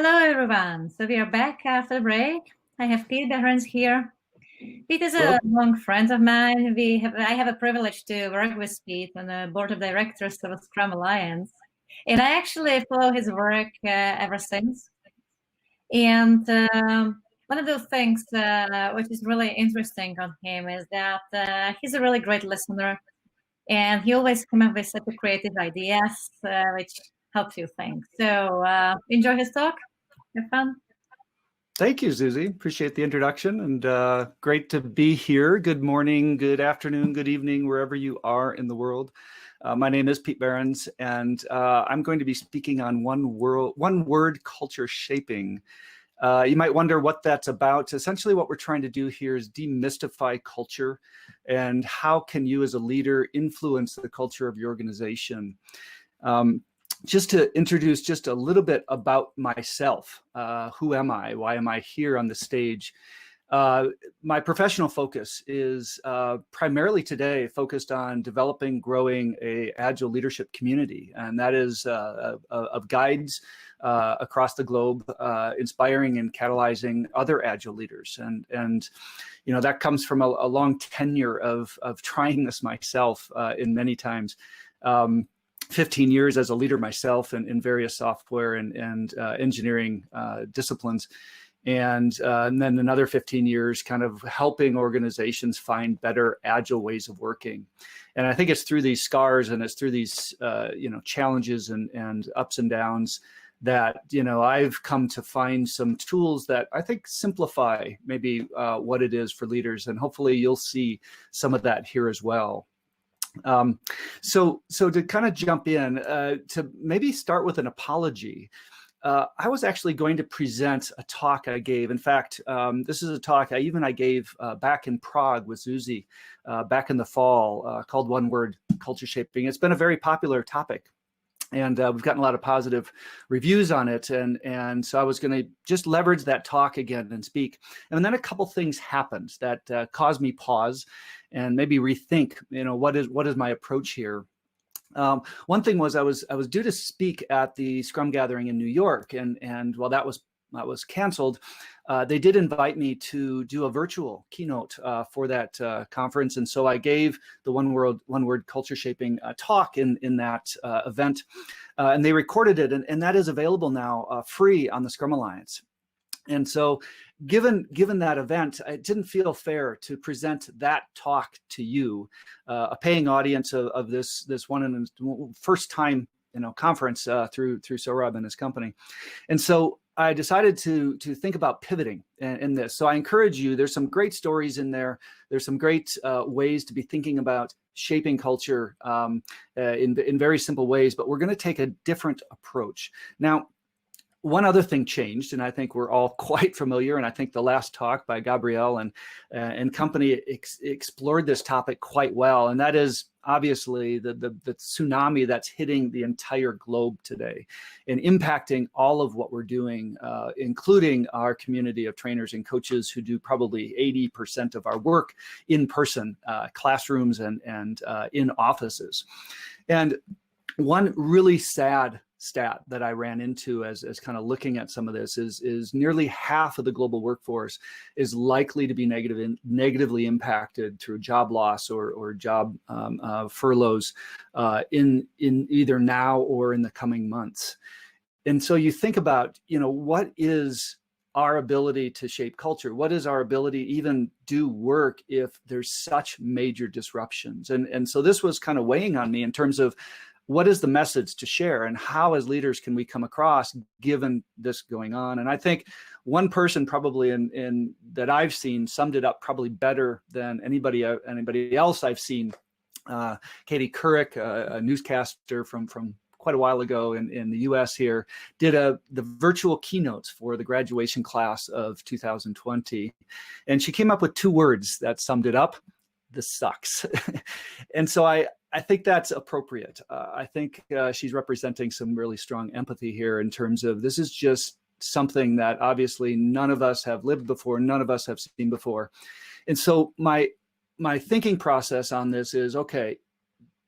Hello, everyone. So we are back after the break. I have Pete Behrens here. Pete is Hello. a long friend of mine. I have a privilege to work with Pete on the board of directors of Scrum Alliance, and I actually follow his work ever since. And one of the things which is really interesting on him is that he's a really great listener, and he always comes up with such creative ideas which helps you think. So enjoy his talk. Have fun. Thank you, Susie. Appreciate the introduction and great to be here. Good morning, good afternoon, good evening, wherever you are in the world. My name is Pete Behrens, and I'm going to be speaking on one word culture shaping. You might wonder what that's about. Essentially, what we're trying to do here is demystify culture and how can you as a leader influence the culture of your organization. Just to introduce just a little bit about myself. Who am I? Why am I here on the stage? My professional focus is primarily today focused on developing, growing a Agile leadership community. And that is of guides across the globe, inspiring and catalyzing other Agile leaders. And you know, that comes from a long tenure of trying this myself in many times. 15 years as a leader myself in various software and engineering disciplines. And then another 15 years kind of helping organizations find better Agile ways of working. And I think it's through these scars and it's through these challenges and ups and downs that I've come to find some tools that I think simplify maybe what it is for leaders. And hopefully you'll see some of that here as well. So to kind of jump in, to maybe start with an apology. I was actually going to present a talk I gave. In fact, this is a talk I gave back in Prague with Susie back in the fall called One Word Culture Shaping. It's been a very popular topic. And we've gotten a lot of positive reviews on it. And so I was going to just leverage that talk again and speak. And then a couple things happened that caused me pause and maybe rethink, what is my approach here? One thing was I was due to speak at the Scrum Gathering in New York. And while that was canceled, they did invite me to do a virtual keynote for that conference. And so I gave the One Word Culture Shaping talk in that event. And they recorded it. And that is available now free on the Scrum Alliance. And so given that event, it didn't feel fair to present that talk to you, a paying audience of this one and first time conference through Saurabh and his company. And so I decided to think about pivoting in this. So I encourage you, there's some great stories in there. There's some great ways to be thinking about shaping culture in very simple ways, but we're going to take a different approach. Now, one other thing changed, and I think we're all quite familiar, and I think the last talk by Gabrielle and company explored this topic quite well, and that is obviously the tsunami that's hitting the entire globe today and impacting all of what we're doing, including our community of trainers and coaches who do probably 80% of our work in person, classrooms and in offices. And one really sad stat that I ran into as kind of looking at some of this is nearly half of the global workforce is likely to be negatively impacted through job loss or job furloughs in either now or in the coming months. And so you think about, what is our ability to shape culture? What is our ability to even do work if there's such major disruptions? And so this was kind of weighing on me in terms of what is the message to share and how as leaders can we come across given this going on? And I think one person probably in that I've seen summed it up probably better than anybody else I've seen. Katie Couric, a newscaster from quite a while ago in the US here, did the virtual keynotes for the graduation class of 2020. And she came up with 2 words that summed it up: this sucks. And so I think that's appropriate. I think she's representing some really strong empathy here in terms of this is just something that obviously none of us have lived before, none of us have seen before. And so my thinking process on this is, okay,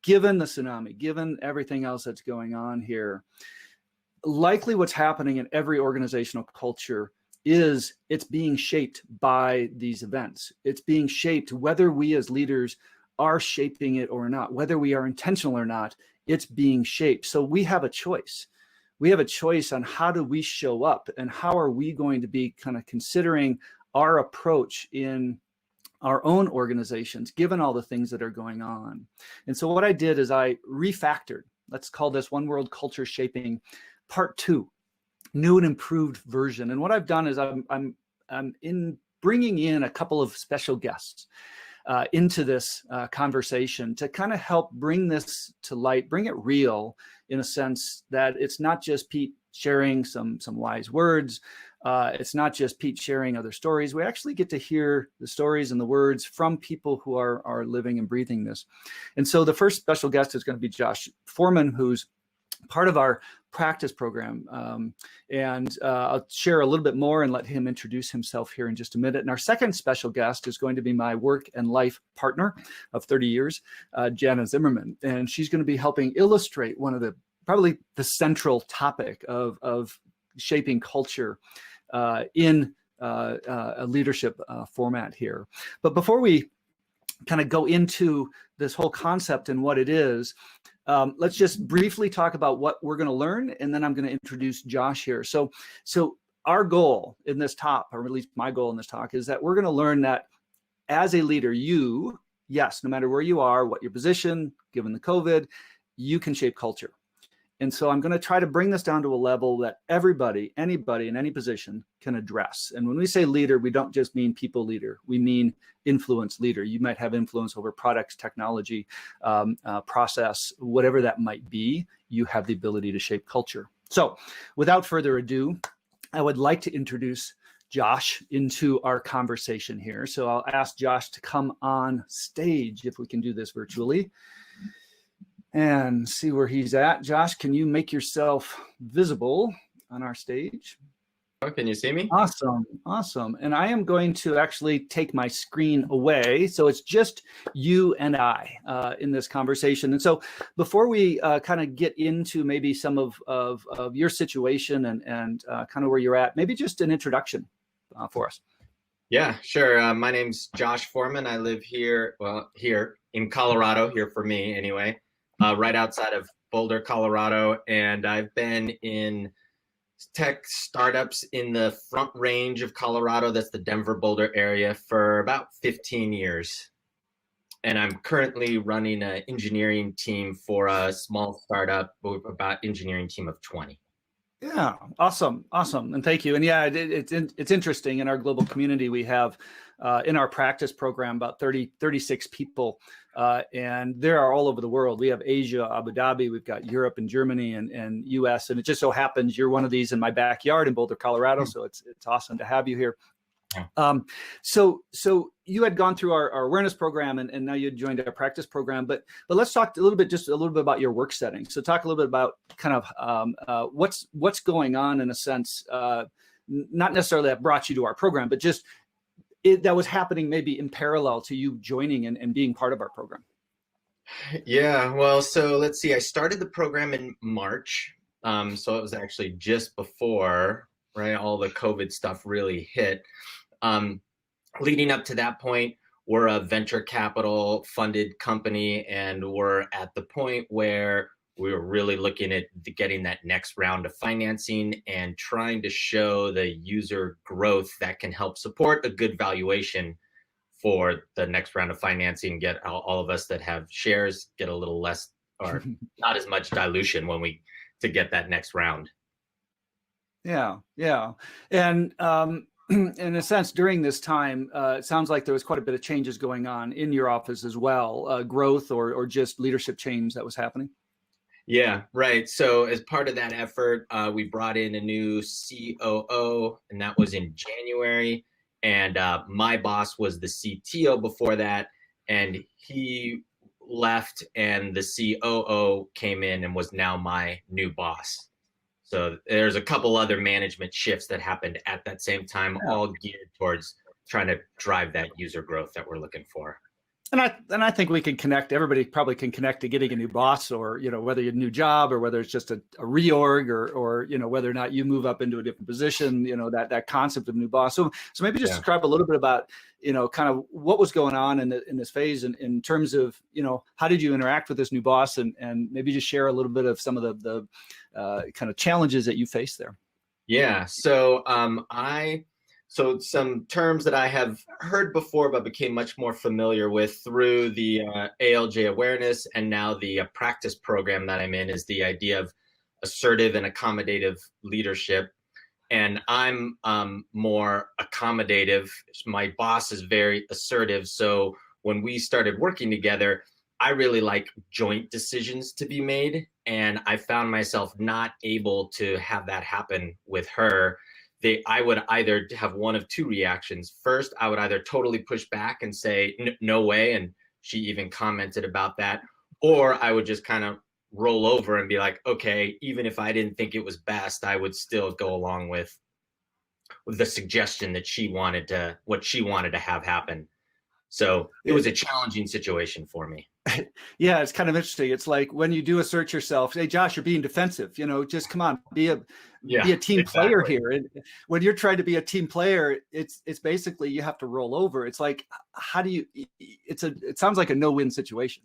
given the tsunami, given everything else that's going on here, likely what's happening in every organizational culture is it's being shaped by these events. It's being shaped whether we as leaders are shaping it or not, whether we are intentional or not, it's being shaped. So we have a choice. We have a choice on how do we show up and how are we going to be kind of considering our approach in our own organizations, given all the things that are going on. And so what I did is I refactored, let's call this One World Culture Shaping Part 2, new and improved version. And what I've done is I'm in bringing in a couple of special guests into this conversation to kind of help bring this to light, bring it real in a sense that it's not just Pete sharing some wise words. It's not just Pete sharing other stories. We actually get to hear the stories and the words from people who are living and breathing this. And so the first special guest is going to be Josh Forman, who's part of our practice program. I'll share a little bit more and let him introduce himself here in just a minute. And our second special guest is going to be my work and life partner of 30 years, Jana Zimmerman. And she's going to be helping illustrate one of the, probably the central topic of shaping culture in a leadership format here. But before we kind of go into this whole concept and what it is, let's just briefly talk about what we're going to learn, and then I'm going to introduce Josh here. So our goal in this talk, or at least my goal in this talk, is that we're going to learn that as a leader, yes, no matter where you are, what your position, given the COVID, you can shape culture. And so I'm going to try to bring this down to a level that everybody, anybody in any position can address. And when we say leader, we don't just mean people leader. We mean influence leader. You might have influence over products, technology, process, whatever that might be. You have the ability to shape culture. So without further ado, I would like to introduce Josh into our conversation here. So I'll ask Josh to come on stage if we can do this virtually. And see where he's at. Josh, can you make yourself visible on our stage? Oh, can you see me? Awesome, awesome. And I am going to actually take my screen away. So it's just you and I in this conversation. And so before we kind of get into maybe some of your situation and kind of where you're at, maybe just an introduction for us. Yeah, sure. My name's Josh Forman. I live here, well, here in Colorado, here for me anyway. Right outside of Boulder, Colorado, and I've been in tech startups in the Front Range of Colorado, that's the Denver, Boulder area, for about 15 years. And I'm currently running an engineering team for a small startup with about engineering team of 20. Yeah, awesome, awesome, and thank you. And yeah, it's interesting. In our global community, we have in our practice program about 36 people, and they are all over the world. We have Asia, Abu Dhabi, we've got Europe and Germany and US, and it just so happens you're one of these in my backyard in Boulder, Colorado. So it's awesome to have you here. So you had gone through our awareness program and now you had joined our practice program, but let's talk just a little bit about your work setting. So talk a little bit about kind of what's going on in a sense, not necessarily that brought you to our program, but just that was happening maybe in parallel to you joining and being part of our program. Yeah, well, so let's see, I started the program in March. So it was actually just before, right, all the COVID stuff really hit. Leading up to that point, we're a venture capital funded company, and we're at the point where we were really looking at getting that next round of financing and trying to show the user growth that can help support a good valuation for the next round of financing, get all of us that have shares get a little less or not as much dilution to get that next round. Yeah. And in a sense, during this time, it sounds like there was quite a bit of changes going on in your office as well, growth or just leadership change that was happening. Yeah, right. So as part of that effort, we brought in a new COO, and that was in January. And my boss was the CTO before that, and he left, and the COO came in and was now my new boss. So there's a couple other management shifts that happened at that same time, all geared towards trying to drive that user growth that we're looking for. And I think we can connect. Everybody probably can connect to getting a new boss, or whether you're a new job, or whether it's just a reorg, or whether or not you move up into a different position. That concept of new boss. So maybe just describe a little bit about kind of what was going on in this phase, in terms of how did you interact with this new boss, and maybe just share a little bit of some of the kind of challenges that you faced there. Yeah. So So some terms that I have heard before, but became much more familiar with through the ALJ awareness, and now the practice program that I'm in, is the idea of assertive and accommodative leadership. And I'm more accommodative. My boss is very assertive. So when we started working together, I really like joint decisions to be made. And I found myself not able to have that happen with her. I would either have one of two reactions. First, I would either totally push back and say, no way. And she even commented about that. Or I would just kind of roll over and be like, okay, even if I didn't think it was best, I would still go along with the suggestion that what she wanted to have happen. So it was a challenging situation for me. Yeah, it's kind of interesting. It's like when you do assert yourself, hey, Josh, you're being defensive, just come on, be a team player here. And when you're trying to be a team player, it's basically you have to roll over. It's like, how do you, it sounds like a no-win situation.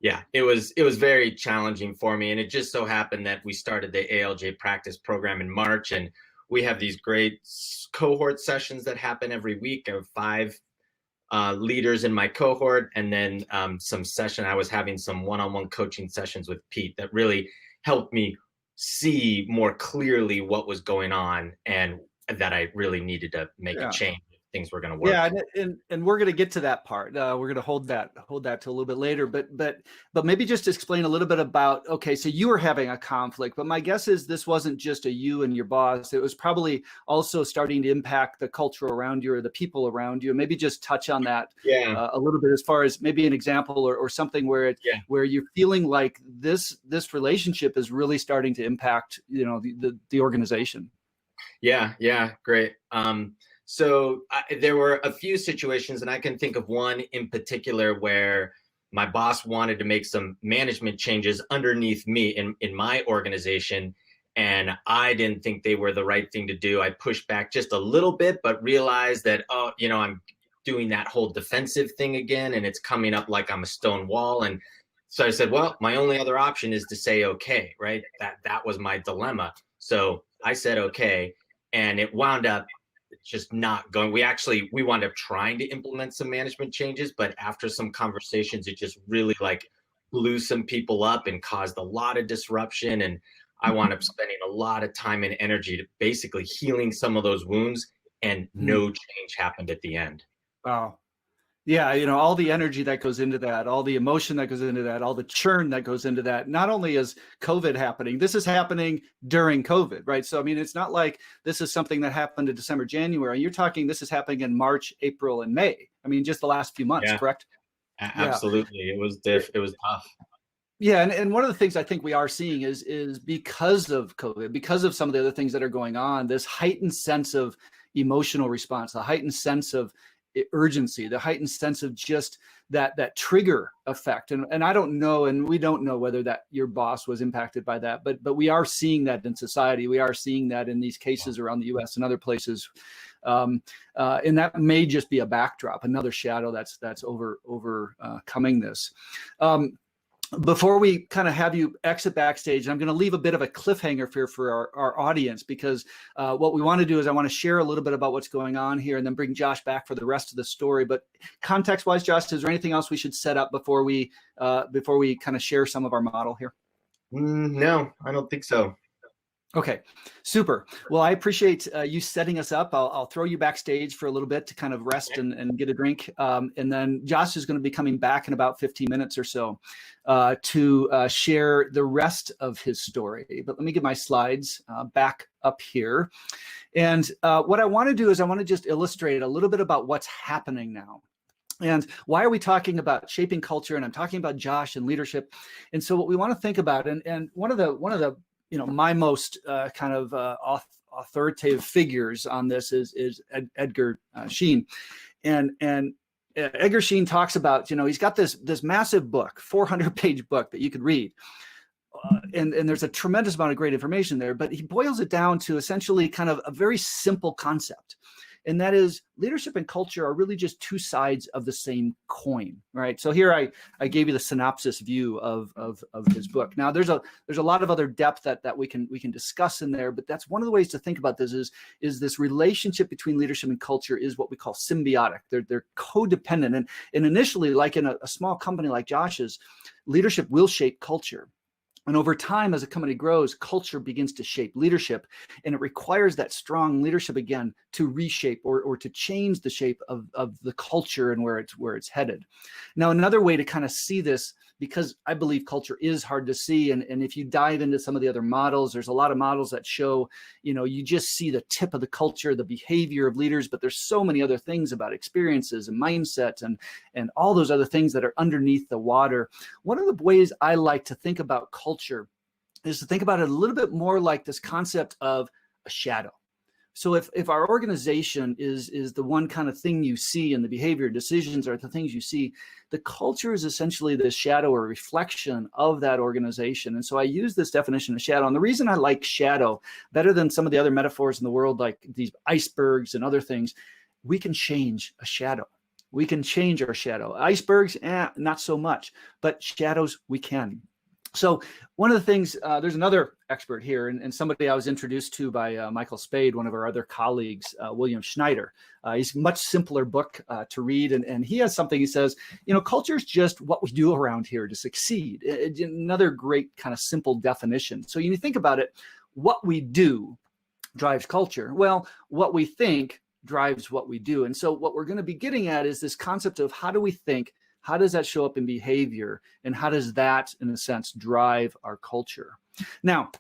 Yeah, it was very challenging for me. And it just so happened that we started the ALJ practice program in March, and we have these great cohort sessions that happen every week. I have 5 leaders in my cohort, and then I was having some one-on-one coaching sessions with Pete that really helped me see more clearly what was going on, and that I really needed to make a change if things were going to work. Yeah, and we're going to get to that part. We're going to hold that to a little bit later, but maybe just explain a little bit about, okay, so you were having a conflict, but my guess is this wasn't just a you and your boss. It was probably also starting to impact the culture around you or the people around you. And maybe just touch on that a little bit, as far as maybe an example or something where you're feeling like this relationship is really starting to impact the organization. Yeah, great. So there were a few situations, and I can think of one in particular where my boss wanted to make some management changes underneath me in my organization, and I didn't think they were the right thing to do. I pushed back just a little bit, but realized that, I'm doing that whole defensive thing again, and it's coming up like I'm a stone wall. And so I said, well, my only other option is to say, okay, right? That was my dilemma. So I said, okay, and it wound up just not going. We wound up trying to implement some management changes, but after some conversations, it just really blew some people up and caused a lot of disruption. And I wound up spending a lot of time and energy to basically healing some of those wounds, and no change happened at the end. Wow. Yeah, all the energy that goes into that, all the emotion that goes into that, all the churn that goes into that. Not only is COVID happening, this is happening during COVID, right? So, I mean, it's not like this is something that happened in December, January. You're talking this is happening in March, April, and May. I mean, just the last few months, correct? Absolutely. Yeah. It was tough. Yeah, and one of the things I think we are seeing is because of COVID, because of some of the other things that are going on, this heightened sense of emotional response, the heightened sense of urgency, the heightened sense of just that trigger effect. And I don't know, and we don't know whether that your boss was impacted by that, but we are seeing that in society. We are seeing that in these cases around the US and other places. And that may just be a backdrop, another shadow that's overcoming this. Before we kind of have you exit backstage, I'm going to leave a bit of a cliffhanger for our audience, because what we want to do is I want to share a little bit about what's going on here, and then bring Josh back for the rest of the story. But context-wise, Josh, is there anything else we should set up before we kind of share some of our model here? No, I don't think so. Okay, super. Well, I appreciate you setting us up. I'll throw you backstage for a little bit to kind of rest and get a drink. And then Josh is going to be coming back in about 15 minutes or so to share the rest of his story. But let me get my slides back up here. And what I want to do is I want to just illustrate a little bit about what's happening now. And why are we talking about shaping culture? And I'm talking about Josh and leadership. And so what we want to think about, and one of the my most kind of authoritative figures on this is Edgar Sheen, and Egershon talks about, he's got this massive book, 400-page book that you could read. And there's a tremendous amount of great information there, but he boils it down to essentially kind of a very simple concept. And that is, leadership and culture are really just two sides of the same coin, right? So here I gave you the synopsis view of his book. Now there's a lot of other depth that we can discuss in there, but that's one of the ways to think about this is this relationship between leadership and culture is what we call symbiotic. They're codependent, and initially, like in a small company like Josh's, leadership will shape culture. And over time, as a company grows, culture begins to shape leadership, and it requires that strong leadership again to reshape or to change the shape of the culture and where it's headed. Now, another way to kind of see this, because I believe culture is hard to see, and if you dive into some of the other models, there's a lot of models that show, you just see the tip of the culture, the behavior of leaders, but there's so many other things about experiences and mindset and all those other things that are underneath the water. One of the ways I like to think about culture is to think about it a little bit more like this concept of a shadow. So if our organization is the one kind of thing you see, and the behavior decisions are the things you see, the culture is essentially the shadow or reflection of that organization. And so I use this definition of shadow. And the reason I like shadow better than some of the other metaphors in the world, like these icebergs and other things, we can change a shadow. We can change our shadow. Icebergs, not so much, but shadows we can. So one of the things, there's another expert here, and somebody I was introduced to by Michael Spade, one of our other colleagues, William Schneider. He's a much simpler book to read, and he has something, he says, culture is just what we do around here to succeed. Another great kind of simple definition. So you think about it, what we do drives culture. Well, what we think drives what we do. And so what we're going to be getting at is this concept of how do we think. How does that show up in behavior? And how does that, in a sense, drive our culture? Now,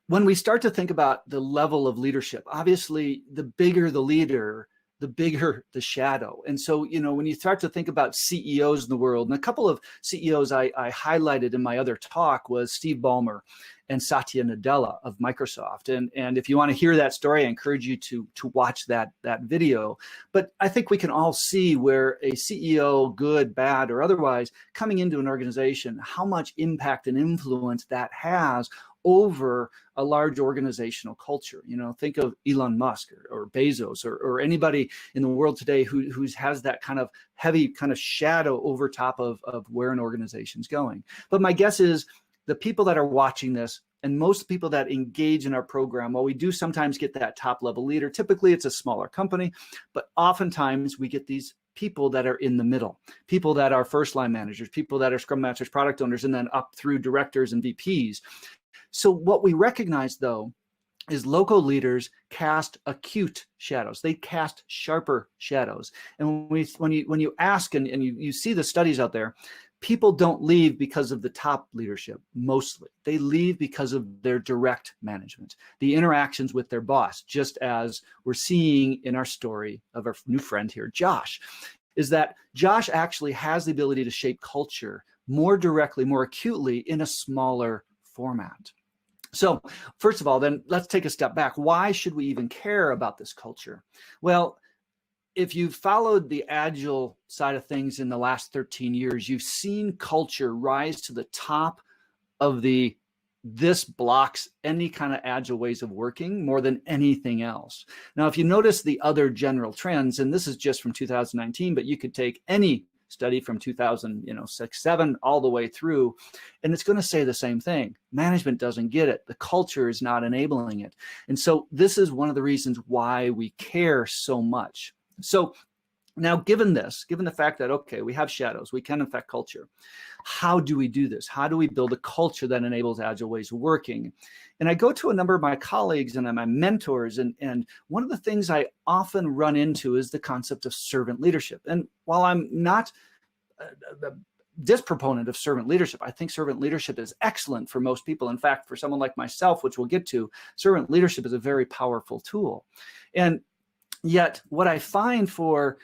when we start to think about the level of leadership, obviously, the bigger the leader, the bigger the shadow. And so, when you start to think about CEOs in the world, and a couple of CEOs I highlighted in my other talk was Steve Ballmer and Satya Nadella of Microsoft. And if you want to hear that story, I encourage you to watch that video. But I think we can all see where a CEO, good, bad, or otherwise, coming into an organization, how much impact and influence that has over a large organizational culture. Think of Elon Musk or Bezos or anybody in the world today who has that kind of heavy kind of shadow over top of where an organization's going. But my guess is the people that are watching this, and most people that engage in our program, while we do sometimes get that top level leader, typically it's a smaller company, but oftentimes we get these people that are in the middle, people that are first line managers, people that are scrum masters, product owners, and then up through directors and VPs. So what we recognize, though, is local leaders cast acute shadows. They cast sharper shadows. And when you ask and you see the studies out there, people don't leave because of the top leadership, mostly. They leave because of their direct management, the interactions with their boss, just as we're seeing in our story of our new friend here, Josh, is that Josh actually has the ability to shape culture more directly, more acutely in a smaller format. So first of all, then let's take a step back. Why should we even care about this culture? Well, if you've followed the Agile side of things in the last 13 years, you've seen culture rise to the top of this blocks any kind of Agile ways of working more than anything else. Now, if you notice the other general trends, and this is just from 2019, but you could take any study from 2006, 7 all the way through, and it's going to say the same thing. Management doesn't get it. The culture is not enabling it. And so this is one of the reasons why we care so much. So now, given the fact that, okay, we have shadows, we can affect culture, how do we do this? How do we build a culture that enables Agile ways of working? And I go to a number of my colleagues and my mentors, and one of the things I often run into is the concept of servant leadership. And while I'm not a disproponent of servant leadership, I think servant leadership is excellent for most people. In fact, for someone like myself, which we'll get to, servant leadership is a very powerful tool. And yet, what I find for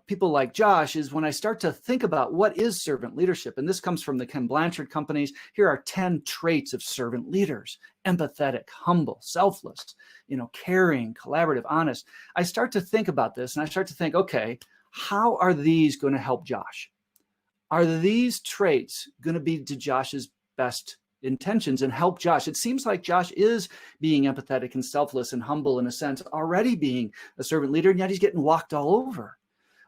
people like Josh is when I start to think about what is servant leadership, and this comes from the Ken Blanchard companies, here are 10 traits of servant leaders: empathetic, humble, selfless, caring, collaborative, honest. I start to think about this and I start to think, okay, how are these going to help Josh? Are these traits going to be to Josh's best intentions and help Josh? It seems like Josh is being empathetic and selfless and humble in a sense, already being a servant leader, and yet he's getting walked all over.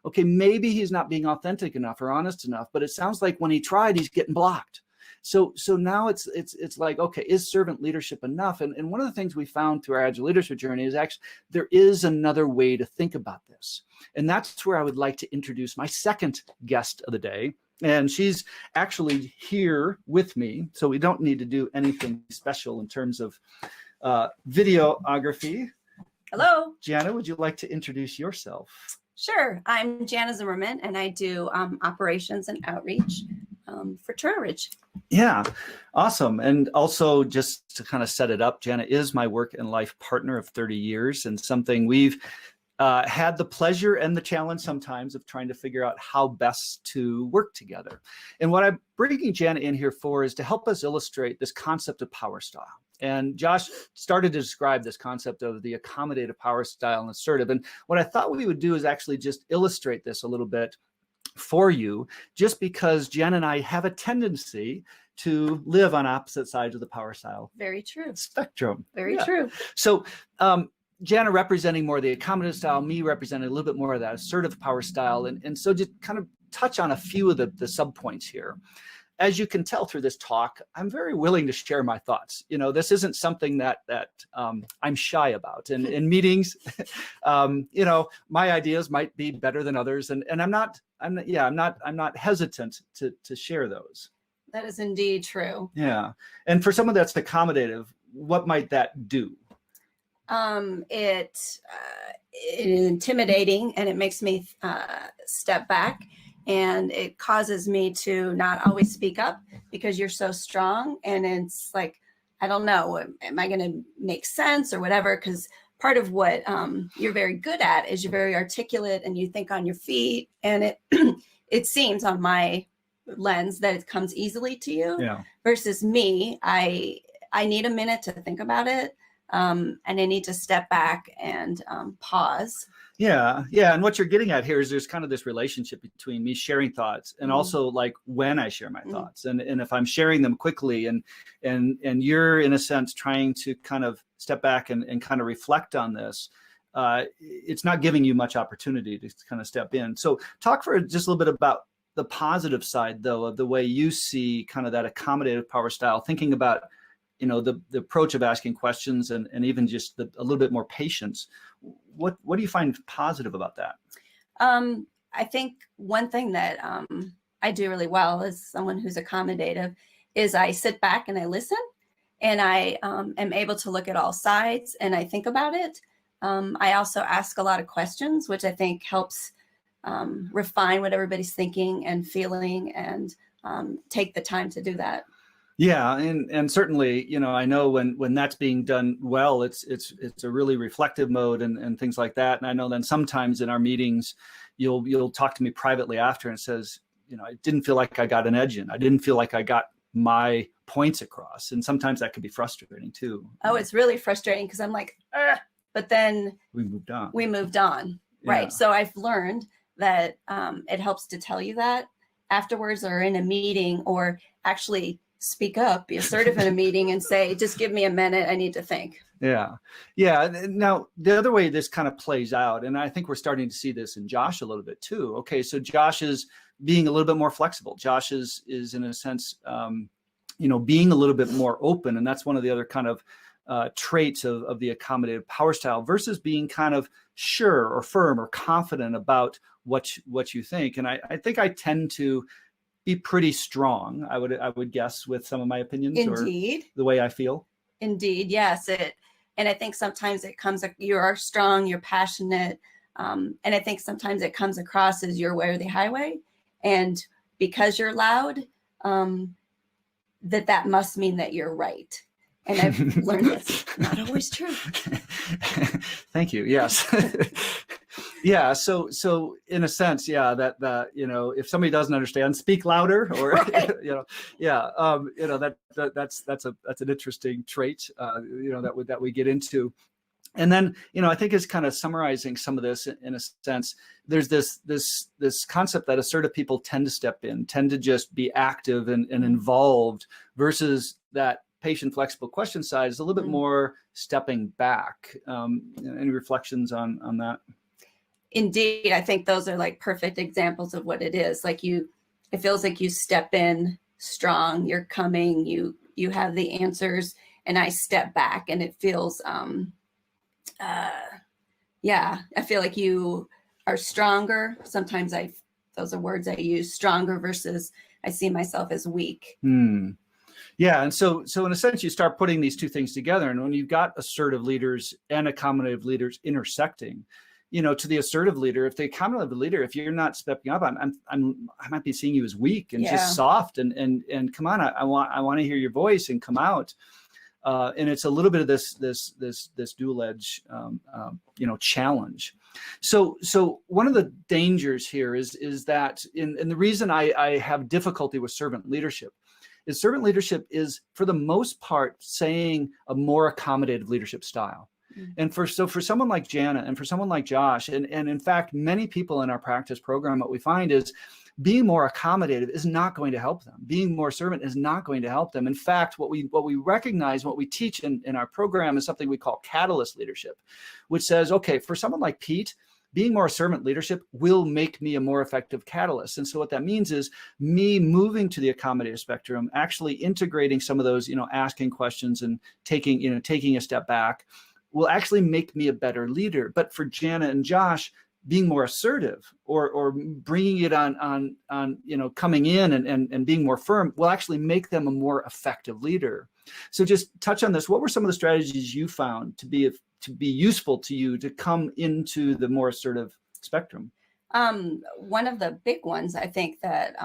Okay, maybe he's not being authentic enough or honest enough, but it sounds like when he tried, he's getting blocked. So now it's like, okay, is servant leadership enough? And one of the things we found through our Agile leadership journey is actually there is another way to think about this. And that's where I would like to introduce my second guest of the day. And she's actually here with me, so we don't need to do anything special in terms of videography. Hello. Jana, would you like to introduce yourself? Sure. I'm Jana Zimmerman, and I do operations and outreach for Turtle Ridge. Yeah, awesome. And also, just to kind of set it up, Jana is my work and life partner of 30 years, and something we've had the pleasure and the challenge sometimes of trying to figure out how best to work together. And what I'm bringing Jana in here for is to help us illustrate this concept of power style. And Josh started to describe this concept of the accommodative power style and assertive. And what I thought we would do is actually just illustrate this a little bit for you, just because Jen and I have a tendency to live on opposite sides of the power style Very true. spectrum. Very true. So Jana representing more the accommodative style, me representing a little bit more of that assertive power style. And so just kind of touch on a few of the sub points here. As you can tell through this talk, I'm very willing to share my thoughts. You know, this isn't something that I'm shy about. And in meetings, you know, my ideas might be better than others, and I'm not hesitant to share those. That is indeed true. Yeah, and for someone that's accommodative, what might that do? It is intimidating, and it makes me step back. And it causes me to not always speak up because you're so strong. And it's like, I don't know, am I going to make sense or whatever? Because part of what you're very good at is you're very articulate and you think on your feet. And it it seems on my lens that it comes easily to you. Yeah. Versus me, I need a minute to think about it. And I need to step back and pause. Yeah. And what you're getting at here is there's kind of this relationship between me sharing thoughts and also like when I share my thoughts, and if I'm sharing them quickly and you're in a sense trying to kind of step back and kind of reflect on this, it's not giving you much opportunity to kind of step in. So talk for just a little bit about the positive side though of the way you see kind of that accommodative power style, thinking about, you know, the approach of asking questions and even just a little bit more patience. What do you find positive about that? I think one thing that I do really well as someone who's accommodative is I sit back and I listen, and I am able to look at all sides and I think about it. I also ask a lot of questions, which I think helps refine what everybody's thinking and feeling, and take the time to do that. Yeah, and certainly, you know, I know when that's being done well, it's a really reflective mode and things like that. And I know then sometimes in our meetings, you'll talk to me privately after and it says, you know, I didn't feel like I got an edge in. I didn't feel like I got my points across. And sometimes that can be frustrating too. Oh, it's really frustrating because I'm like, but then we moved on. Right. Yeah. So I've learned that it helps to tell you that afterwards or in a meeting, or actually speak up, be assertive in a meeting and say, just give me a minute, I need to think. Yeah. Now, the other way this kind of plays out, and I think we're starting to see this in Josh a little bit too. Okay, so Josh is being a little bit more flexible. Josh is in a sense, you know, being a little bit more open. And that's one of the other kind of traits of the accommodative power style versus being kind of sure or firm or confident about what you think. And I think I tend to be pretty strong, I would guess, with some of my opinions. Indeed. Or the way I feel. Indeed, yes. And I think sometimes it comes, you are strong, you're passionate. And I think sometimes it comes across as you're aware of the highway. And because you're loud, that must mean that you're right. And I've learned that's not always true. Thank you. Yes. Yeah. So in a sense, yeah, that you know, if somebody doesn't understand, speak louder, or right. you know, yeah, you know, that's an interesting trait, you know, that we get into. And then, I think it's kind of summarizing some of this in a sense. There's this concept that assertive people tend to step in, tend to just be active and involved, versus that patient, flexible question side is a little bit more stepping back. Any reflections on that? Indeed, I think those are like perfect examples of what it is. Like it feels like you step in strong, you're coming, you have the answers, and I step back, and it feels, I feel like you are stronger. Sometimes those are words I use, stronger versus I see myself as weak. Yeah, and so in a sense, you start putting these two things together, and when you've got assertive leaders and accommodative leaders intersecting, to the assertive leader, if the accommodative leader, if you're not stepping up, I might be seeing you as weak and just soft, and come on, I want to hear your voice and come out. And it's a little bit of this dual edge, challenge. So one of the dangers here is that, and the reason I have difficulty with servant leadership is for the most part saying a more accommodative leadership style. And for someone like Jana and for someone like Josh, and in fact, many people in our practice program, what we find is being more accommodative is not going to help them. Being more servant is not going to help them. In fact, what we recognize, what we teach in our program is something we call catalyst leadership, which says, okay, for someone like Pete, being more servant leadership will make me a more effective catalyst. And so what that means is me moving to the accommodative spectrum, actually integrating some of those, asking questions and taking a step back, will actually make me a better leader. But for Jana and Josh, being more assertive or bringing it on coming in and being more firm will actually make them a more effective leader. So just touch on this. What were some of the strategies you found to be useful to you to come into the more assertive spectrum? One of the big ones I think that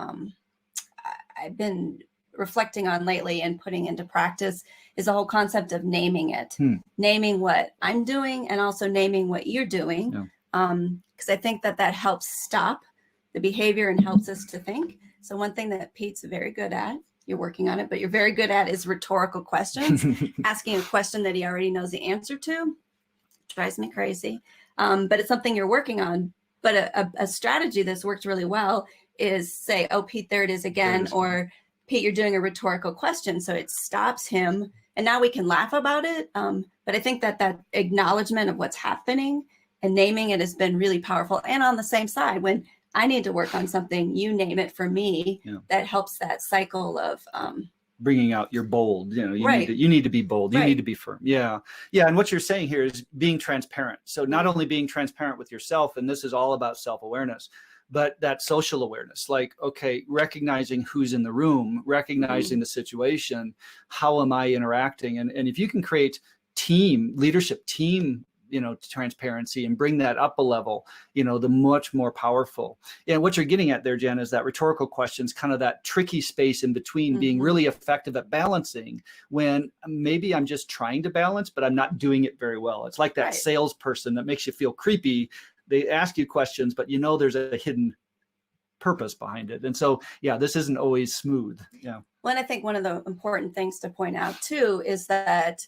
I've been reflecting on lately and putting into practice is the whole concept of naming it, naming what I'm doing and also naming what you're doing. Because I think that helps stop the behavior and helps us to think. So one thing that Pete's very good at, you're working on it, but you're very good at is rhetorical questions, asking a question that he already knows the answer to. Drives me crazy. But it's something you're working on. But a strategy that's worked really well is say, oh, Pete, there it is again, or Pete, you're doing a rhetorical question. So it stops him. And now we can laugh about it. But I think that acknowledgement of what's happening and naming it has been really powerful. And on the same side, when I need to work on something, you name it for me. That helps that cycle of bringing out your bold. You need to be bold. You need to be firm. Yeah. And what you're saying here is being transparent. So not only being transparent with yourself, and this is all about self-awareness, but that social awareness, like, okay, recognizing who's in the room, recognizing the situation, how am I interacting? And if you can create leadership team, transparency and bring that up a level, the much more powerful. And what you're getting at there, Jen, is that rhetorical questions, kind of that tricky space in between, being really effective at balancing when maybe I'm just trying to balance, but I'm not doing it very well. It's like that salesperson that makes you feel creepy. They ask you questions, but there's a hidden purpose behind it. And so, this isn't always smooth. Yeah. Well, and I think one of the important things to point out too is that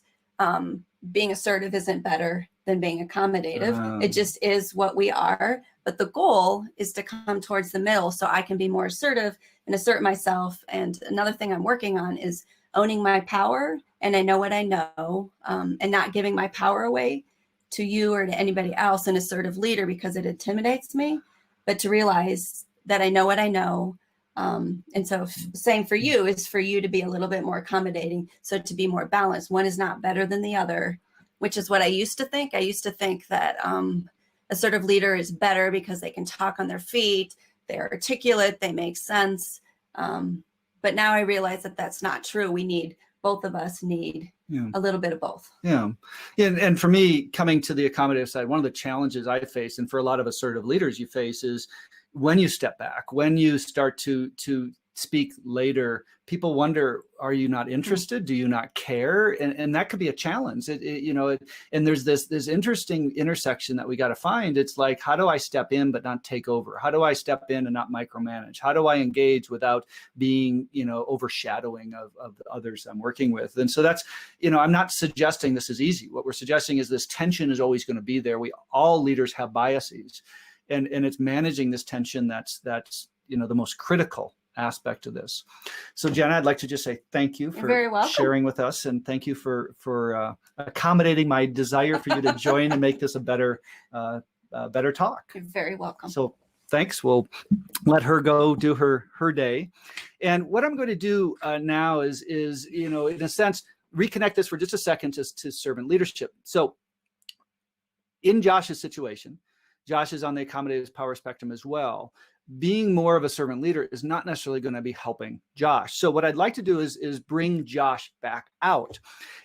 being assertive isn't better than being accommodative. It just is what we are. But the goal is to come towards the middle so I can be more assertive and assert myself. And another thing I'm working on is owning my power. And I know what I know, and not giving my power away to you or to anybody else, an assertive leader, because it intimidates me, but to realize that I know what I know. And so same for you is for you to be a little bit more accommodating. So to be more balanced, one is not better than the other, which is what I used to think. I used to think that assertive leader is better because they can talk on their feet, they're articulate, they make sense. But now I realize that that's not true. Both of us need a little bit of both. Yeah. And for me, coming to the accommodative side, one of the challenges I face, and for a lot of assertive leaders you face, is when you step back, when you start to speak later, people wonder, are you not interested? Do you not care? And that could be a challenge. And there's this interesting intersection that we got to find. It's like, how do I step in but not take over? How do I step in and not micromanage? How do I engage without being, overshadowing of the others I'm working with? And so that's, I'm not suggesting this is easy. What we're suggesting is this tension is always going to be there. All leaders have biases, and it's managing this tension that's the most critical aspect of this. So Jenna, I'd like to just say thank you for sharing with us, and thank you for accommodating my desire for you to join and make this a better talk. You're very welcome. So thanks. We'll let her go do her day. And what I'm going to do now is in a sense, reconnect this for just a second to servant leadership. So in Josh's situation, Josh is on the accommodative power spectrum as well. Being more of a servant leader is not necessarily going to be helping Josh. So what I'd like to do is bring Josh back out,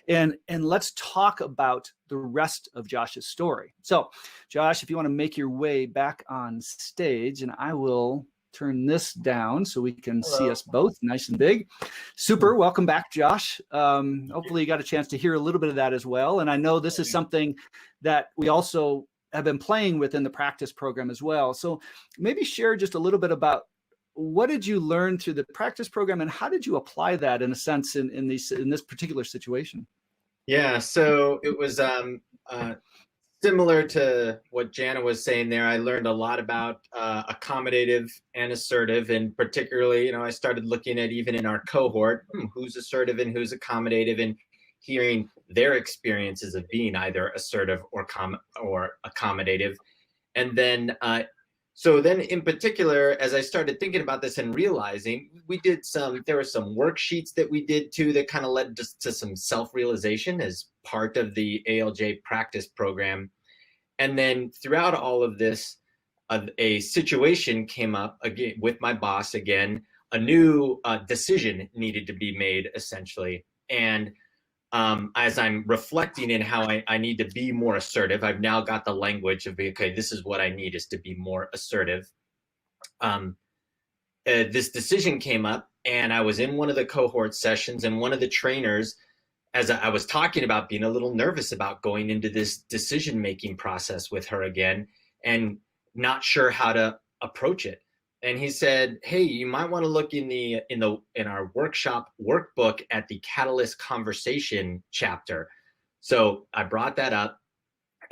and let's talk about the rest of Josh's story. So Josh, if you want to make your way back on stage, and I will turn this down so we can see us both nice and big. Super. Welcome back, Josh. Hopefully you got a chance to hear a little bit of that as well. And I know this is something that we also have been playing with in the practice program as well. So maybe share just a little bit about what did you learn through the practice program, and how did you apply that in a sense in this particular situation? Yeah, so it was similar to what Jana was saying there. I learned a lot about accommodative and assertive, and particularly, I started looking at, even in our cohort, who's assertive and who's accommodative, and hearing their experiences of being either assertive or accommodative. And then, so then in particular, as I started thinking about this and realizing, there were some worksheets that we did too that kind of led to some self-realization as part of the ALJ practice program. And then throughout all of this, a situation came up again with my boss again. A new decision needed to be made, essentially. And as I'm reflecting in how I need to be more assertive, I've now got the language of, okay, this is what I need, is to be more assertive. This decision came up, and I was in one of the cohort sessions, and one of the trainers, as I was talking about being a little nervous about going into this decision-making process with her again and not sure how to approach it. And he said, hey, you might want to look in our workshop workbook at the Catalyst Conversation chapter. So I brought that up,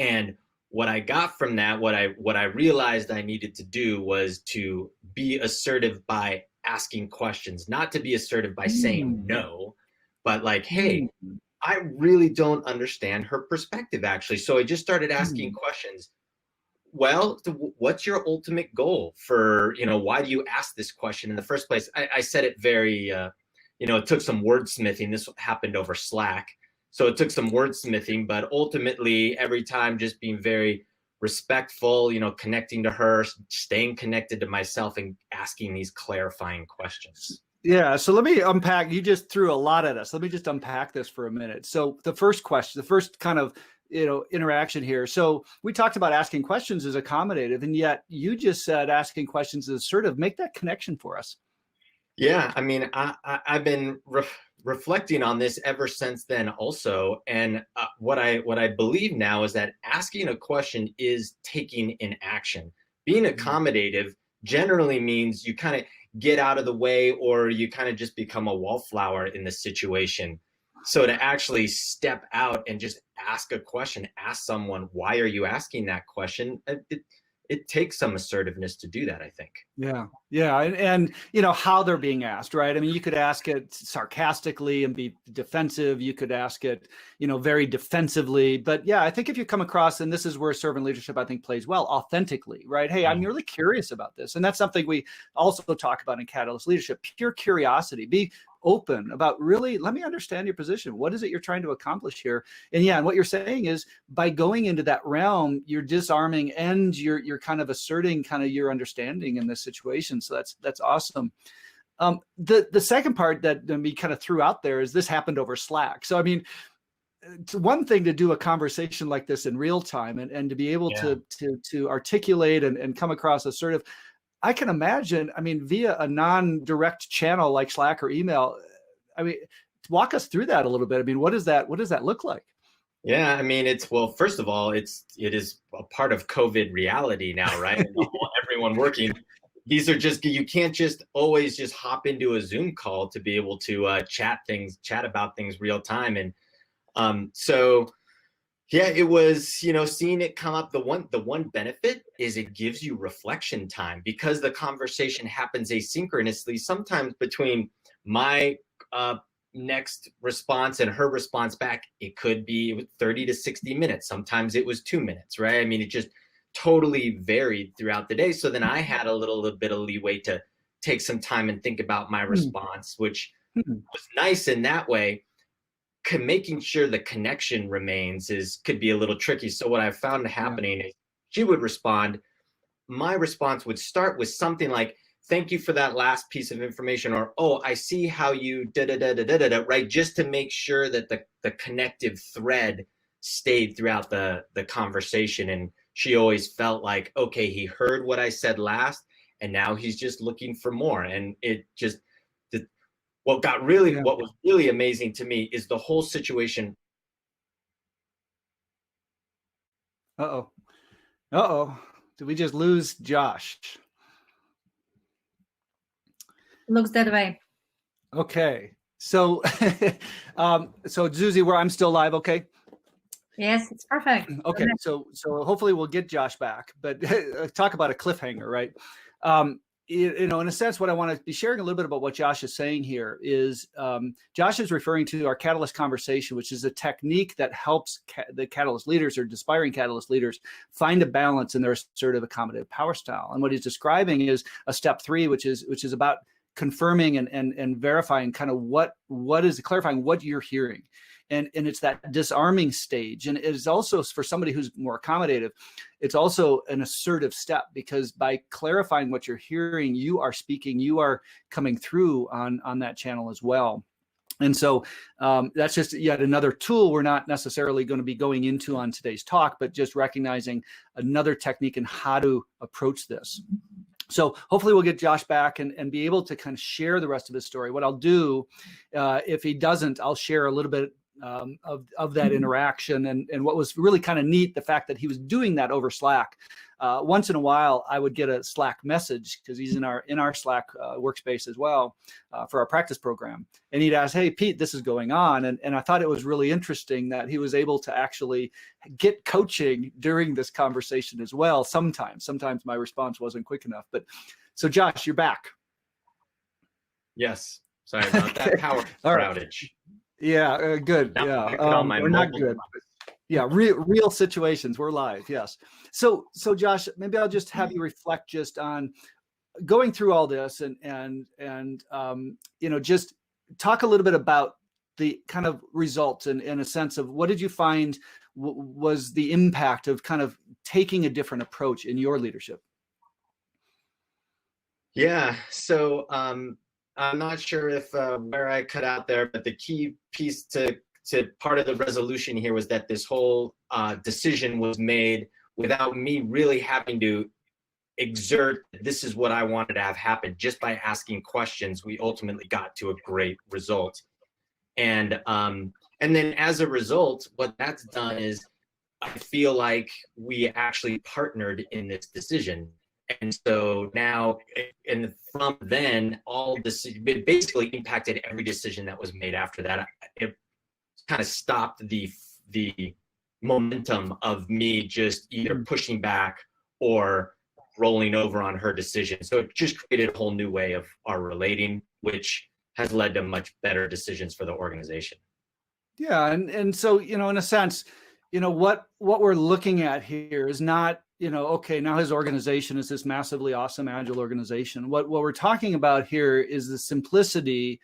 and what I got from that, what I realized I needed to do was to be assertive by asking questions, not to be assertive by saying no, but like, hey, I really don't understand her perspective, actually. So I just started asking questions. Well, what's your ultimate goal for, why do you ask this question in the first place? I said it very, it took some wordsmithing. This happened over Slack. So it took some wordsmithing, but ultimately every time just being very respectful, connecting to her, staying connected to myself, and asking these clarifying questions. Yeah. So let me unpack. You just threw a lot at us. Let me just unpack this for a minute. So the first question, the first kind of interaction here. So we talked about asking questions as accommodative, and yet you just said asking questions as assertive. Make that connection for us. Yeah, I mean, I've been reflecting on this ever since then also, and what I believe now is that asking a question is taking an action. Being accommodative generally means you kind of get out of the way, or you kind of just become a wallflower in the situation. So to actually step out and just ask a question, ask someone, why are you asking that question? It takes some assertiveness to do that, I think. Yeah. And how they're being asked, right? I mean, you could ask it sarcastically and be defensive. You could ask it, very defensively. But yeah, I think if you come across, and this is where servant leadership, I think, plays well, authentically, right? Hey, I'm really curious about this. And that's something we also talk about in Catalyst Leadership, pure curiosity. Be open about, really, let me understand your position. What is it you're trying to accomplish here? And yeah, and what you're saying is, by going into that realm, you're disarming and you're kind of asserting kind of your understanding in this situation. So that's awesome. The second part that we kind of threw out there is this happened over Slack. So I mean, it's one thing to do a conversation like this in real time and to be able to articulate and come across assertive. I can imagine, I mean, via a non-direct channel like Slack or email, I mean, walk us through that a little bit. I mean, what does that look like? Yeah, I mean, well, first of all, it is a part of COVID reality now, right? Everyone working. These are just, you can't just always just hop into a Zoom call to be able to chat about things real time. And so, yeah, it was, seeing it come up. The one benefit is it gives you reflection time, because the conversation happens asynchronously, sometimes between my next response and her response back. It could be 30 to 60 minutes. Sometimes it was 2 minutes, right? I mean, it just totally varied throughout the day. So then I had a little bit of leeway to take some time and think about my response, which was nice in that way. Making sure the connection remains could be a little tricky. So what I found happening is she would respond. My response would start with something like, "Thank you for that last piece of information," or, "Oh, I see how you da-da-da-da-da-da," right? Just to make sure that the connective thread stayed throughout the conversation. And she always felt like, okay, he heard what I said last, and now he's just looking for more. And it just, what was really amazing to me is the whole situation. Uh-oh. Did we just lose Josh? Looks that way. Okay. So, so Susie, I'm still live. Okay. Yes, it's perfect. Okay. So hopefully we'll get Josh back, but talk about a cliffhanger, right? In a sense, what I want to be sharing a little bit about what Josh is saying here is Josh is referring to our Catalyst conversation, which is a technique that helps the Catalyst leaders or aspiring Catalyst leaders find a balance in their assertive, accommodative power style. And what he's describing is a step 3, which is about confirming and verifying kind of what is clarifying what you're hearing. And it's that disarming stage. And it is also, for somebody who's more accommodative, it's also an assertive step, because by clarifying what you're hearing, you are speaking, you are coming through on that channel as well. And so that's just yet another tool we're not necessarily going to be going into on today's talk, but just recognizing another technique in how to approach this. So hopefully we'll get Josh back and be able to kind of share the rest of his story. What I'll do, if he doesn't, I'll share a little bit of that interaction and what was really kind of neat, the fact that he was doing that over Slack. Once in a while, I would get a Slack message, because he's in our Slack workspace as well for our practice program, and he'd ask, "Hey Pete, this is going on," and I thought it was really interesting that he was able to actually get coaching during this conversation as well. Sometimes my response wasn't quick enough, but so Josh, you're back. Yes, sorry about that power outage. Yeah, good. Yeah, we're not good. Yeah, real situations. We're live. Yes. So Josh, maybe I'll just have you reflect just on going through all this and just talk a little bit about the kind of results and in a sense of what did you find was the impact of kind of taking a different approach in your leadership? Yeah. So I'm not sure if where I cut out there, but the key piece to part of the resolution here was that this whole decision was made without me really having to exert, this is what I wanted to have happen. Just by asking questions, we ultimately got to a great result. And then as a result, what that's done is I feel like we actually partnered in this decision. And so now, and from then, it basically impacted every decision that was made after that. It kind of stopped the momentum of me just either pushing back or rolling over on her decision. So it just created a whole new way of our relating, which has led to much better decisions for the organization. Yeah, and so, in a sense, what we're looking at here is not, okay, now his organization is this massively awesome Agile organization. What we're talking about here is the simplicity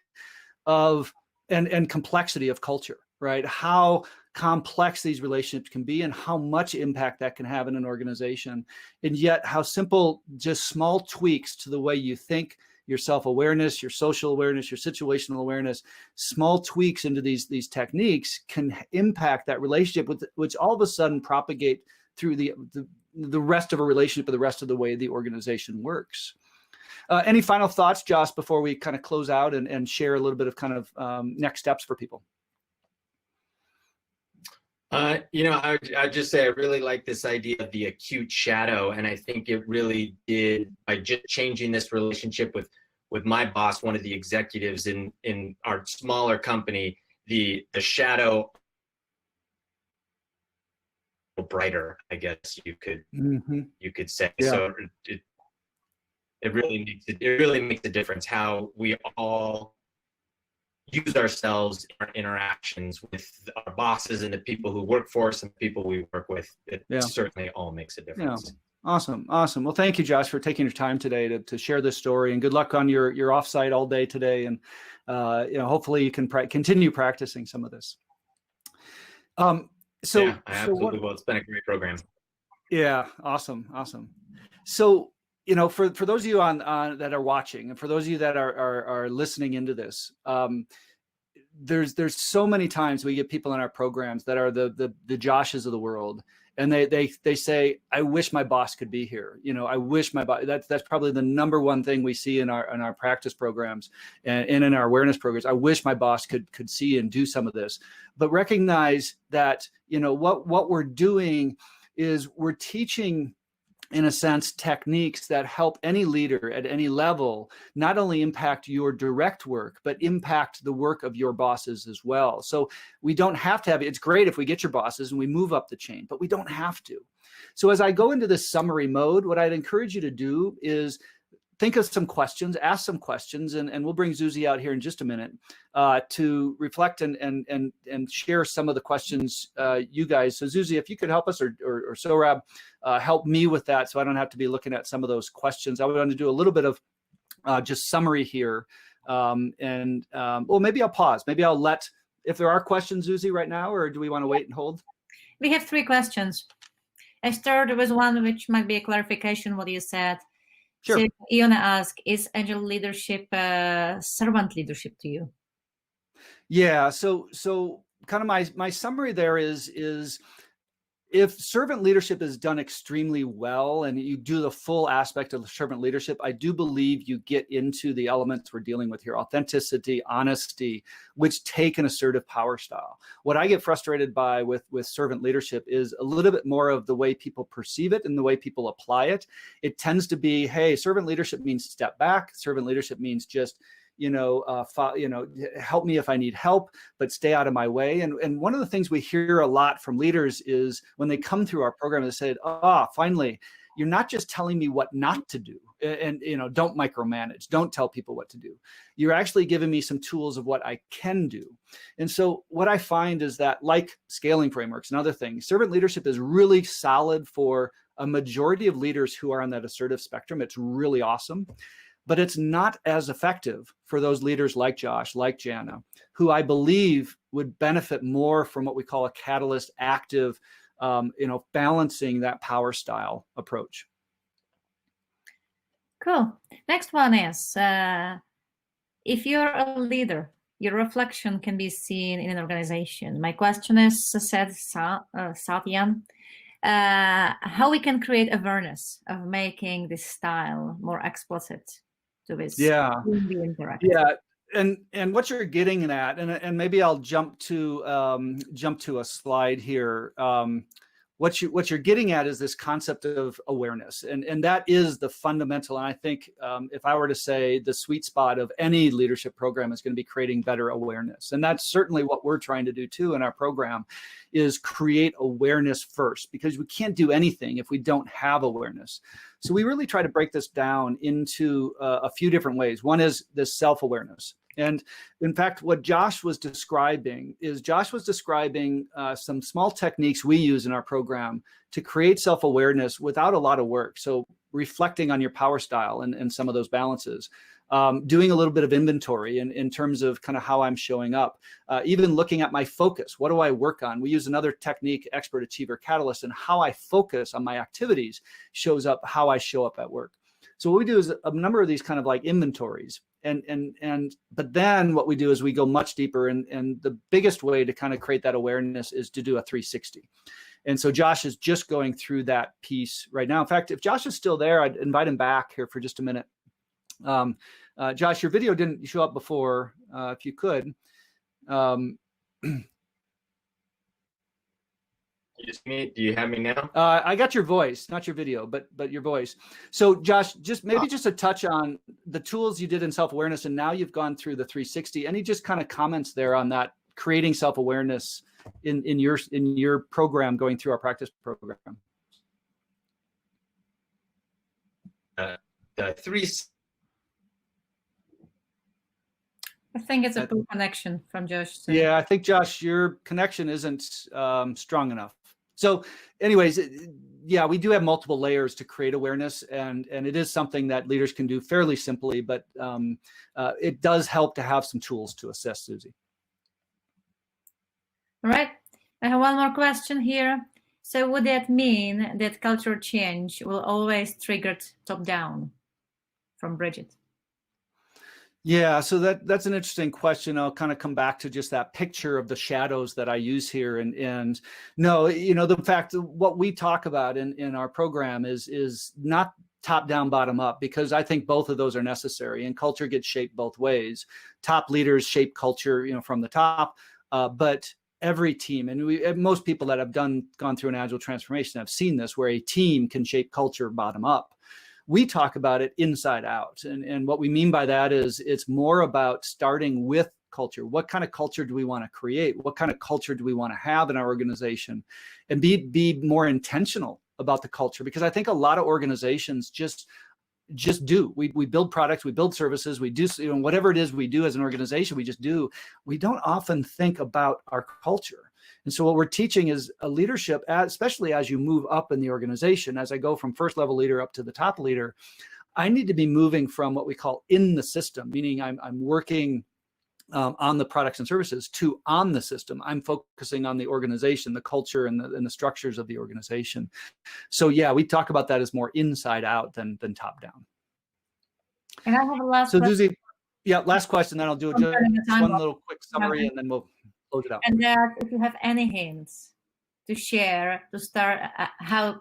of and complexity of culture, right? How complex these relationships can be and how much impact that can have in an organization. And yet how simple, just small tweaks to the way you think, your self-awareness, your social awareness, your situational awareness, small tweaks into these techniques can impact that relationship, which all of a sudden propagate through the rest of a relationship or the rest of the way the organization works. Any final thoughts, Josh, before we kind of close out and share a little bit of kind of next steps for people? I'd just say I really like this idea of the acute shadow, and I think it really did, by just changing this relationship with my boss, one of the executives in our smaller company, the shadow brighter, I guess you could say. Yeah. So it really makes a difference how we all use ourselves in our interactions with our bosses and the people who work for us and the people we work with. It certainly all makes a difference. Yeah. Awesome. Well, thank you, Josh, for taking your time today to share this story, and good luck on your offsite all day today. And hopefully you can continue practicing some of this. I absolutely will. It's been a great program. Yeah. Awesome. So, for those of you on that are watching, and for those of you that are listening into this, there's so many times we get people in our programs that are the Joshes of the world, and they say, I wish my boss could be here. I wish my boss. That's probably the number one thing we see in our practice programs and in our awareness programs. I wish my boss could see and do some of this. But recognize that what we're doing is we're teaching, in a sense, techniques that help any leader at any level not only impact your direct work, but impact the work of your bosses as well. So we don't have to have, it's great if we get your bosses and we move up the chain, but we don't have to. So as I go into this summary mode, what I'd encourage you to do is think of some questions, ask some questions, and we'll bring Zuzi out here in just a minute to reflect and share some of the questions you guys. So Zuzi, if you could help us, or Sorab, help me with that, so I don't have to be looking at some of those questions. I want to do a little bit of just summary here, well, maybe I'll pause. Maybe I'll if there are questions, Zuzi, right now, or do we want to wait and hold? We have 3 questions. I started with one which might be a clarification what you said. Sure. So Iona asked, is Agile leadership servant leadership to you? Yeah. So kind of my summary there is if servant leadership is done extremely well and you do the full aspect of servant leadership, I do believe you get into the elements we're dealing with here: authenticity, honesty, which take an assertive power style. What I get frustrated by with servant leadership is a little bit more of the way people perceive it and the way people apply it. It tends to be, hey, servant leadership means step back. Servant leadership means just help me if I need help, but stay out of my way. And one of the things we hear a lot from leaders is when they come through our program, they say, finally, you're not just telling me what not to do, and don't micromanage, don't tell people what to do. You're actually giving me some tools of what I can do. And so what I find is that, like scaling frameworks and other things, servant leadership is really solid for a majority of leaders who are on that assertive spectrum. It's really awesome. But it's not as effective for those leaders like Josh, like Jana, who I believe would benefit more from what we call a catalyst, active, balancing that power style approach. Cool. Next one is, if you're a leader, your reflection can be seen in an organization. My question is, said Satyan, how we can create awareness of making this style more explicit to this interaction. Yeah. And what you're getting at, and maybe I'll jump to a slide here. What you're getting at is this concept of awareness, and that is the fundamental. And I think if I were to say the sweet spot of any leadership program is going to be creating better awareness, and that's certainly what we're trying to do too in our program, is create awareness first, because we can't do anything if we don't have awareness. So we really try to break this down into a few different ways. One is this self-awareness. And in fact, what Josh was describing some small techniques we use in our program to create self-awareness without a lot of work. So reflecting on your power style and some of those balances, doing a little bit of inventory in terms of kind of how I'm showing up, even looking at my focus. What do I work on? We use another technique, Expert Achiever Catalyst, and how I focus on my activities shows up how I show up at work. So what we do is a number of these kind of like inventories. But then what we do is we go much deeper, and the biggest way to kind of create that awareness is to do a 360. And so Josh is just going through that piece right now. In fact, if Josh is still there, I'd invite him back here for just a minute. Josh, your video didn't show up before. If you could. Do you have me now? I got your voice, not your video, but your voice. So Josh, just a touch on the tools you did in self-awareness, and now you've gone through the 360. Any just kind of comments there on that, creating self-awareness in your program, going through our practice program? I think it's a poor connection from Josh. So. Yeah, I think, Josh, your connection isn't strong enough. So anyways, yeah, we do have multiple layers to create awareness, and it is something that leaders can do fairly simply, but it does help to have some tools to assess, Susie. All right. I have one more question here. So would that mean that cultural change will always trigger top-down? From Bridget. Yeah, so that's an interesting question. I'll kind of come back to just that picture of the shadows that I use here. And no, the fact that what we talk about in our program is not top down, bottom up, because I think both of those are necessary, and culture gets shaped both ways. Top leaders shape culture, from the top, but every team, and most people that have gone through an agile transformation have seen this, where a team can shape culture bottom up. We talk about it inside out. And what we mean by that is it's more about starting with culture. What kind of culture do we want to create? What kind of culture do we want to have in our organization? And be more intentional about the culture, because I think a lot of organizations just do. We build products, we build services, we do, whatever it is we do as an organization, we just do. We don't often think about our culture. And so what we're teaching is a leadership, especially as you move up in the organization. As I go from first level leader up to the top leader, I need to be moving from what we call in the system, meaning I'm working on the products and services, to on the system. I'm focusing on the organization, the culture, and the structures of the organization. So yeah, we talk about that as more inside out than top down. And I have a last question. question. Susie, yeah, last question, then I'll do just one little quick summary, and then we'll close it out. And that, if you have any hints to share to start, how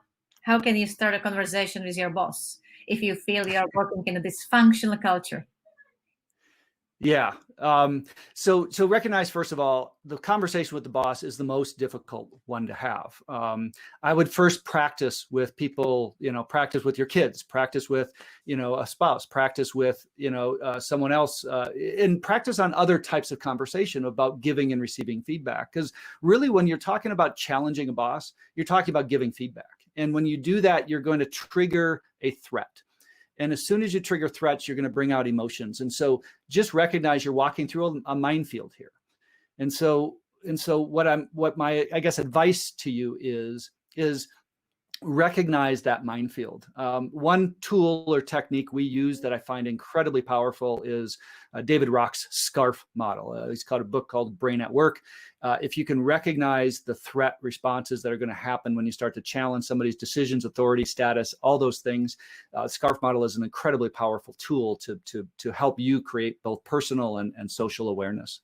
can you start a conversation with your boss if you feel you're working in a dysfunctional culture? Yeah. So recognize, first of all, the conversation with the boss is the most difficult one to have. I would first practice with people, practice with your kids, practice with, a spouse, practice with, someone else, and practice on other types of conversation about giving and receiving feedback. Because really, when you're talking about challenging a boss, you're talking about giving feedback. And when you do that, you're going to trigger a threat. And as soon as you trigger threats, you're going to bring out emotions. And so just recognize you're walking through a minefield here. And so what my, I guess, advice to you is recognize that minefield. One tool or technique we use that I find incredibly powerful is David Rock's SCARF model. He's got a book called Brain at Work. If you can recognize the threat responses that are going to happen when you start to challenge somebody's decisions, authority, status, all those things, SCARF model is an incredibly powerful tool to help you create both personal and social awareness.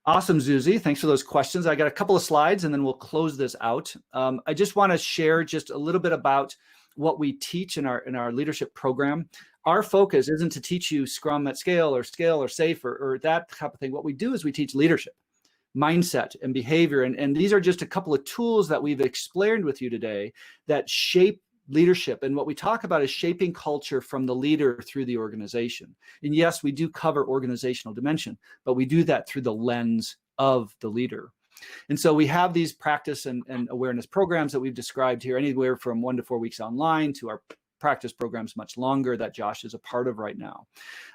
Awesome, Susie. Thanks for those questions. I got a couple of slides and then we'll close this out. I just want to share just a little bit about what we teach in our leadership program. Our focus isn't to teach you Scrum at scale or SAFe or that type of thing. What we do is we teach leadership, mindset, and behavior. And these are just a couple of tools that we've explained with you today that shape leadership. And what we talk about is shaping culture from the leader through the organization. And yes, we do cover organizational dimension, but we do that through the lens of the leader. And so we have these practice and awareness programs that we've described here, anywhere from 1 to 4 weeks online to our practice programs much longer that Josh is a part of right now.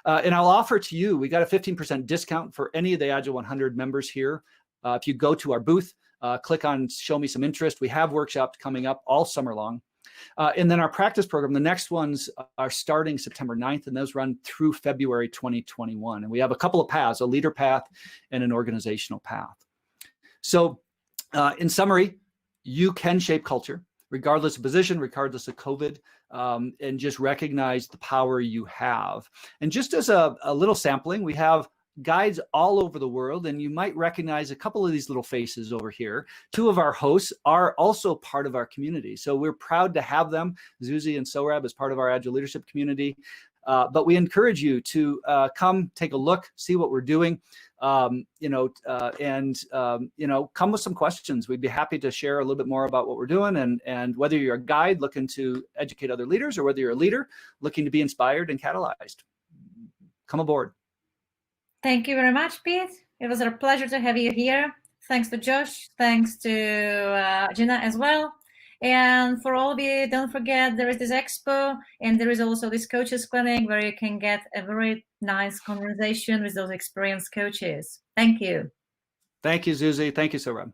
And I'll offer to you, we got a 15% discount for any of the Agile 100 members here. If you go to our booth, click on Show Me Some Interest. We have workshops coming up all summer long. And then our practice program, the next ones are starting September 9th, and those run through February 2021. And we have a couple of paths, a leader path and an organizational path. So in summary, you can shape culture, regardless of position, regardless of COVID, and just recognize the power you have. And just as a little sampling, we have guides all over the world, and you might recognize a couple of these little faces over here. 2 of our hosts are also part of our community, so we're proud to have them, Susie and Sorab, as part of our Agile leadership community. But we encourage you to come take a look, see what we're doing, come with some questions. We'd be happy to share a little bit more about what we're doing, and whether you're a guide looking to educate other leaders, or whether you're a leader looking to be inspired and catalyzed, come aboard. Thank you very much, Pete. It was a pleasure to have you here. Thanks to Josh. Thanks to Gina as well. And for all of you, don't forget there is this expo, and there is also this coaches clinic where you can get a very nice conversation with those experienced coaches. Thank you. Thank you, Zuzi. Thank you, Soram.